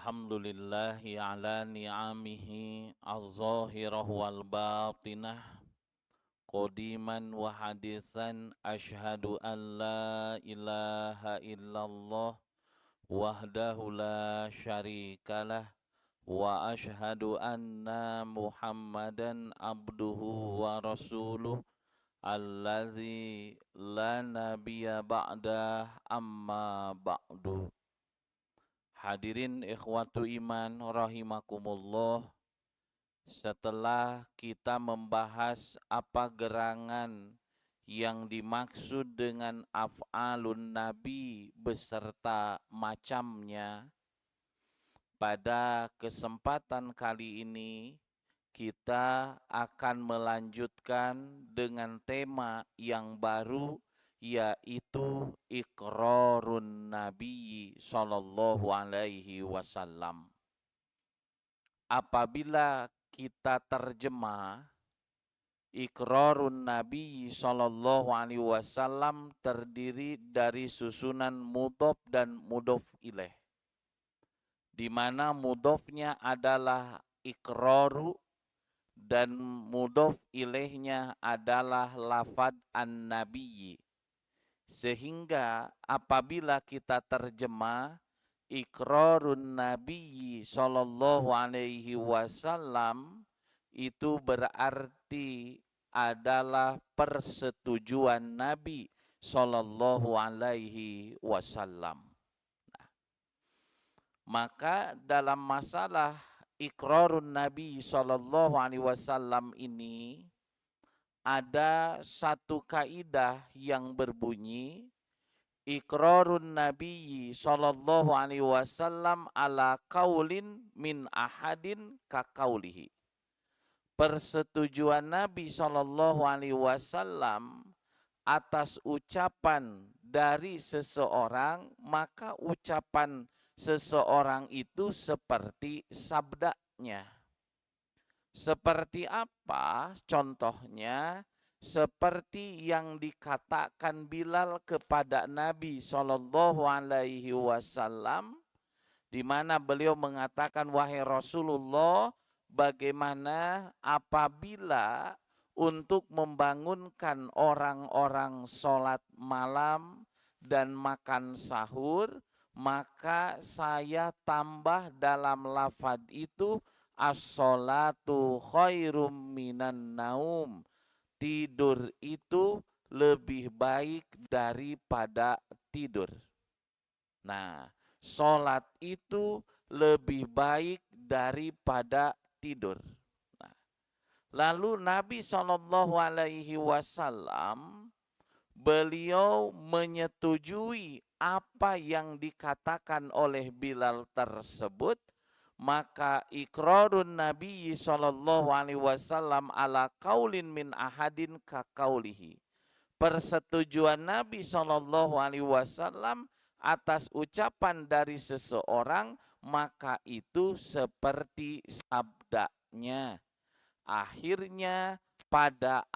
Alhamdulillahi ala ni'amihi az-zahirah wal batinah qadiman wa hadisan ashhadu an la ilaha illallah wahdahu la syarikalah wa ashhadu anna muhammadan abduhu wa rasuluh allazi la nabiyya ba'dah amma ba'du. Hadirin ikhwatu iman rahimakumullah, setelah kita membahas apa gerangan yang dimaksud dengan af'alun nabi beserta macamnya, pada kesempatan kali ini kita akan melanjutkan dengan tema yang baru, yaitu iqrarun Nabi sallallahu alaihi wasallam. Apabila kita terjemah, iqrarun Nabi sallallahu alaihi wasallam terdiri dari susunan mudhof dan mudhof ilaih, di mana mudhofnya adalah iqraru dan mudhof ilaihnya adalah lafad an-nabiyyi. Sehingga apabila kita terjemah iqrarun nabiyyi sallallahu alaihi wasallam, itu berarti adalah persetujuan Nabi sallallahu alaihi wasallam. Maka dalam masalah iqrarun Nabi sallallahu alaihi wasallam ini ada satu kaidah yang berbunyi iqrarun Nabi sallallahu alaihi wasallam ala qaulin min ahadin ka qaulihi. Persetujuan Nabi sallallahu alaihi wasallam atas ucapan dari seseorang, maka ucapan seseorang itu seperti sabdanya. Seperti apa? Contohnya seperti yang dikatakan Bilal kepada Nabi sallallahu alaihi wasallam, di mana beliau mengatakan, wahai Rasulullah, bagaimana apabila untuk membangunkan orang-orang sholat malam dan makan sahur, maka saya tambah dalam lafaz itu as-sholatu khairum minan naum. Tidur itu lebih baik daripada tidur. Nah, sholat itu lebih baik daripada tidur. Nah, lalu Nabi SAW beliau menyetujui apa yang dikatakan oleh Bilal tersebut, maka iqrarun Nabi sallallahu alaihi wasallam ala qaulin min ahadin ka qaulihi. Persetujuan Nabi sallallahu alaihi wasallam atas ucapan dari seseorang, maka itu seperti sabdanya. Akhirnya pada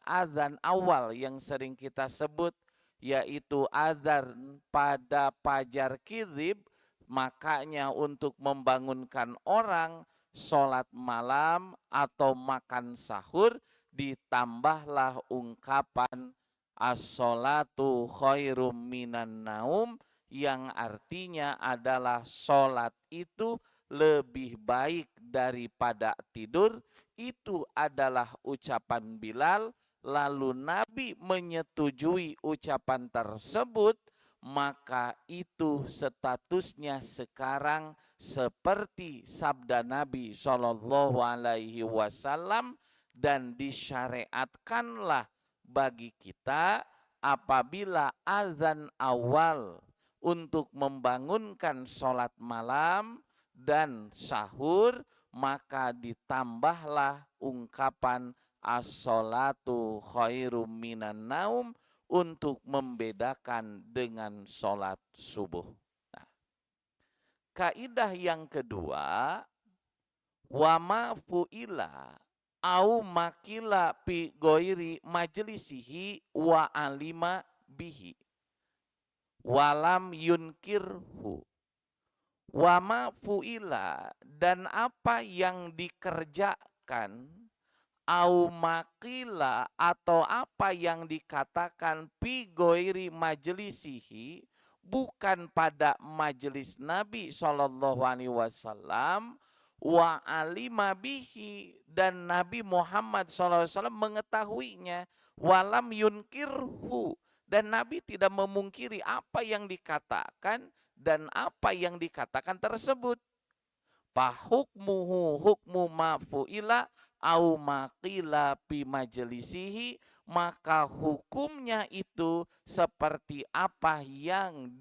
azan awal yang sering kita sebut, yaitu azan pada fajar kizib, makanya untuk membangunkan orang sholat malam atau makan sahur, ditambahlah ungkapan as-sholatu khairum minan naum, yang artinya adalah sholat itu lebih baik daripada tidur. Itu adalah ucapan Bilal. Lalu Nabi menyetujui ucapan tersebut, maka itu statusnya sekarang seperti sabda Nabi Shallallahu Alaihi Wasallam, dan disyariatkanlah bagi kita apabila azan awal untuk membangunkan sholat malam dan sahur, maka ditambahlah ungkapan as-sholatu khairum minan naum untuk membedakan dengan sholat subuh. Nah, kaidah yang kedua, wama fu'ila au makila pi goiri majlisihi wa alima bihi walam yunkirhu wa ma fu'ila, dan apa yang dikerjakan, au makila, atau apa yang dikatakan, pi goiri majlisihi, bukan pada majelis Nabi SAW, wa alima bihi, dan Nabi Muhammad SAW mengetahuinya, walam yunkirhu, dan Nabi tidak memungkiri apa yang dikatakan dan apa yang dikatakan tersebut. Fahukmuhu hukmu ma fu'ila au maqila fi majlisihi, maka hukumnya itu seperti apa yang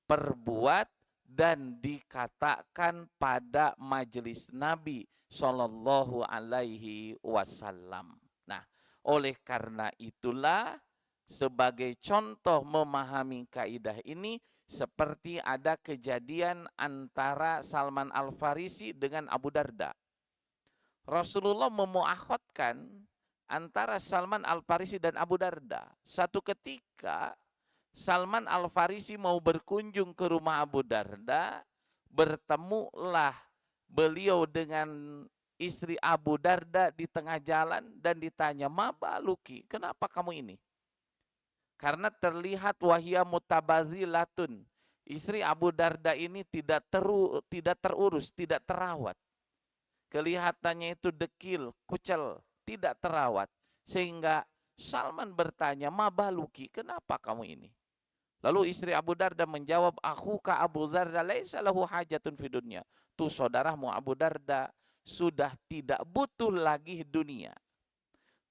diperbuat dan dikatakan pada majelis Nabi Shallallahu Alaihi Wasallam. Nah, oleh karena itulah sebagai contoh memahami kaidah ini, seperti ada kejadian antara Salman Al-Farisi dengan Abu Darda. Rasulullah memuakhotkan antara Salman Al-Farisi dan Abu Darda. Satu ketika Salman Al-Farisi mau berkunjung ke rumah Abu Darda, bertemulah beliau dengan istri Abu Darda di tengah jalan dan ditanya, "Ma baluki, kenapa kamu ini?" Karena terlihat wahia mutabazilatun. Istri Abu Darda ini tidak terurus, tidak terawat. Kelihatannya itu dekil, kucel, tidak terawat. Sehingga Salman bertanya, "Ma baluki, kenapa kamu ini?" Lalu istri Abu Darda menjawab, "Akhuka Abu Darda laisa lahu hajatun fi dunya." Tuh saudaramu Abu Darda sudah tidak butuh lagi dunia.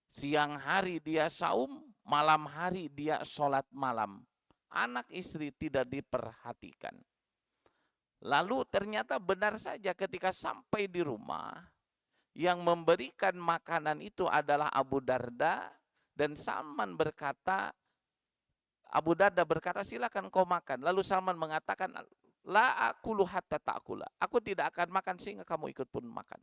Siang hari dia saum, malam hari dia sholat malam. Anak istri tidak diperhatikan. Lalu ternyata benar saja ketika sampai di rumah, yang memberikan makanan itu adalah Abu Darda, dan Salman berkata, Abu Darda berkata, "Silakan kau makan." Lalu Salman mengatakan, "La akulu hatta ta'kula." Aku tidak akan makan sehingga kamu ikut pun makan.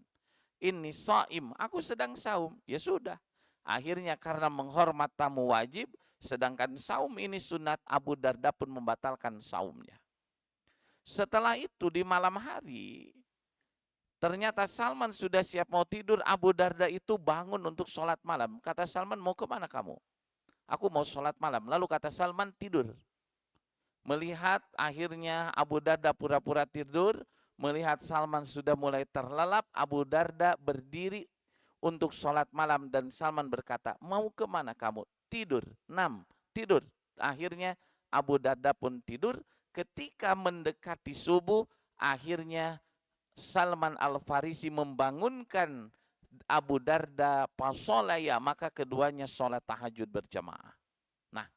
"Ini shaim," aku sedang saum. Ya sudah. Akhirnya karena menghormat tamu wajib, sedangkan saum ini sunat, Abu Darda pun membatalkan saumnya. Setelah itu di malam hari, ternyata Salman sudah siap mau tidur. Abu Darda itu bangun untuk sholat malam. Kata Salman, "Mau kemana kamu?" "Aku mau sholat malam." Lalu kata Salman, "Tidur." Melihat akhirnya Abu Darda pura-pura tidur, melihat Salman sudah mulai terlelap, Abu Darda berdiri untuk sholat malam dan Salman berkata, "Mau kemana kamu?" "Tidur." "Nam, tidur." Akhirnya Abu Darda pun tidur. Ketika mendekati subuh, akhirnya Salman Al-Farisi membangunkan Abu Darda, fasolaya, maka keduanya sholat tahajud berjamaah. Nah,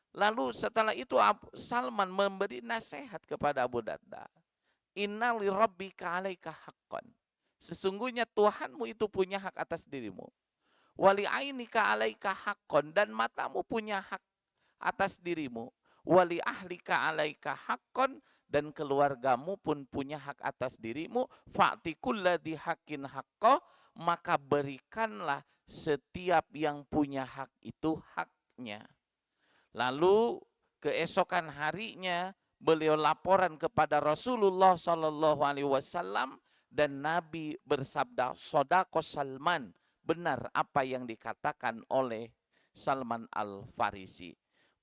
lalu setelah itu Salman memberi nasihat kepada Abu Darda. "Inna li rabbika alaika haqqan." Sesungguhnya Tuhanmu itu punya hak atas dirimu. "Wali ainika alaika haqqan." Dan matamu punya hak atas dirimu. "Wali ahlika alaika haqqan." Dan keluargamu pun punya hak atas dirimu. "Fa'ti kulladzi haqqin haqqah." Maka berikanlah setiap yang punya hak itu haknya. Lalu keesokan harinya beliau laporan kepada Rasulullah SAW dan Nabi bersabda, "Sodaqos Salman." Benar apa yang dikatakan oleh Salman Al-Farisi.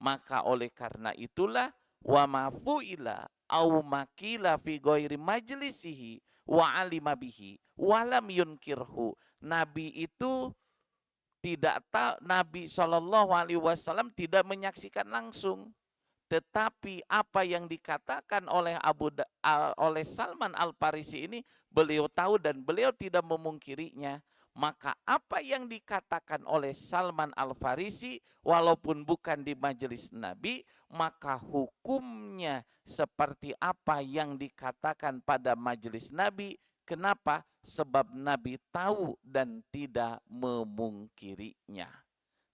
Maka oleh karena itulah, wa mafu'ila au makila fi ghairi majlisihi wa alima bihi wa lam yunkirhu. Nabi itu tidak tahu, Nabi SAW tidak menyaksikan langsung, tetapi apa yang dikatakan oleh oleh Salman Al-Farisi ini beliau tahu dan beliau tidak memungkirinya. Maka apa yang dikatakan oleh Salman Al-Farisi walaupun bukan di majelis Nabi, maka hukumnya seperti apa yang dikatakan pada majelis Nabi. Kenapa? Sebab Nabi tahu dan tidak memungkirinya.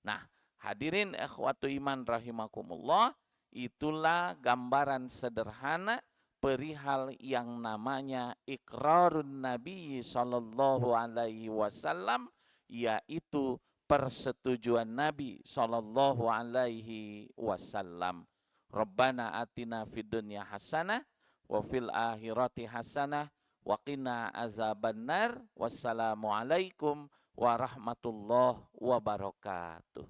Nah, hadirin ikhwatu iman rahimakumullah, itulah gambaran sederhana perihal yang namanya iqrarun Nabi sallallahu alaihi wasallam, yaitu persetujuan Nabi sallallahu alaihi wasallam. Rabbana atina fid dunya hasanah wa fil akhirati hasanah wa qina azabannar. Wassalamualaikum warahmatullahi wabarakatuh.